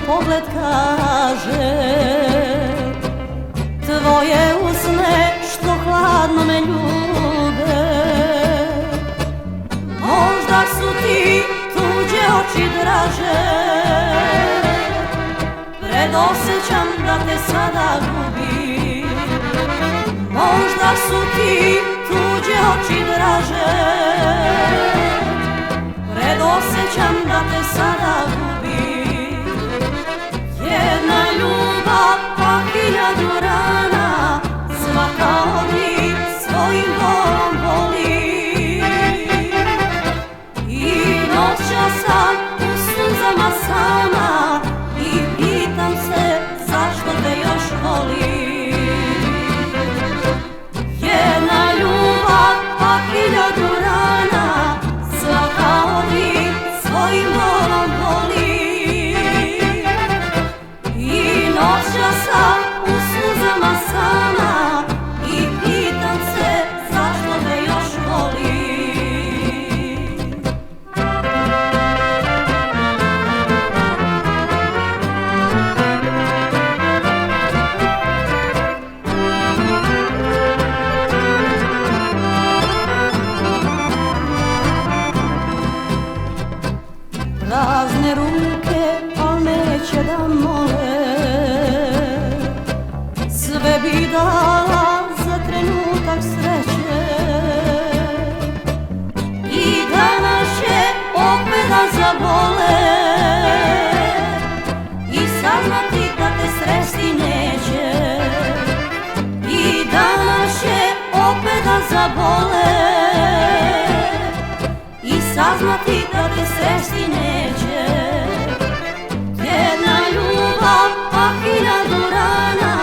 pogled kaže, tvoje usne što hladno me ljube. Možda su ti tuđe oči draže, predosjećam da te sada gubim. Možda su ti tuđe oči draže, predosjećam da te sada gubim. Jedna ljubav pa hiljadu rana, svaka od njih svojim bolom boli. I noćas sam u suzama sama i pitam se zašto te još volim. Jedna ljubav pa hiljadu rana, svaka od njih svojim bolom boli. I noćas sam u suzama sama i pitam se zašto te još volim. Prazne ruke, al neće da mole, sve bi dala za trenutak sreće. I danas će opet da zabole i saznati da te sresti neće. I danas će opet da zabole i saznati da te sresti neće. Jedna ljubav pa hiljadu rana,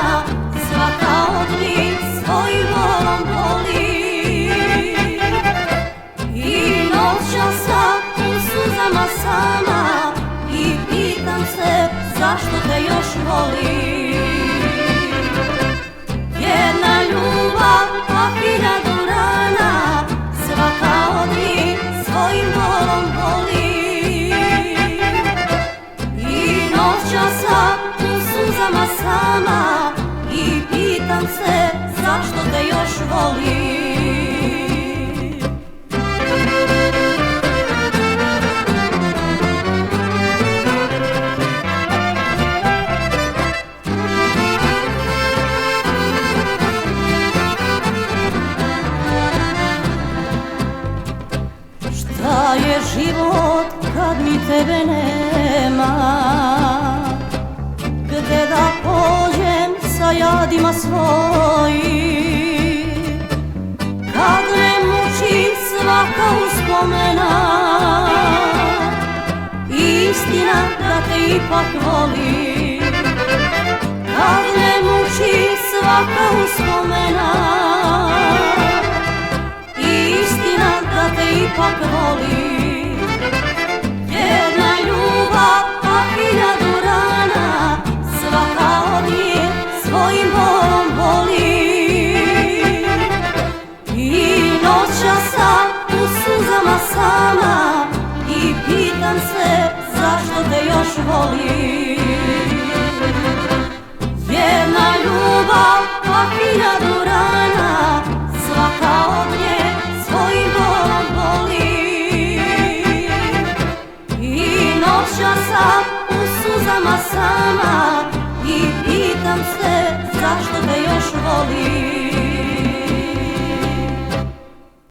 svaka od njih svojim bolom boli. I noćas sam u suzama sama i pitam se zašto te još volim. Jedna ljubav pa hiljadu rana, svaka od njih svojim bolom boli. I noćas sam u suzama sama i pitam se zašto te još volim. Šta je život kad mi tebe nema? Gde da pođem sa jadima svojim? Kad me muči svaka uspomena, istina da te ipak volim. Kad me muči svaka uspomena, istina da te ipak volim. Jedna ljubav pa hiljadu rana, svaka od njih svojim bolom boli. I noćas sam u suzama sama i pitam se zašto te još volim. Jedna ljubav pa hiljadu rana, svaka od nje svojim bolom boli. I noćas sam u suzama sama i pitam se zašto te još volim.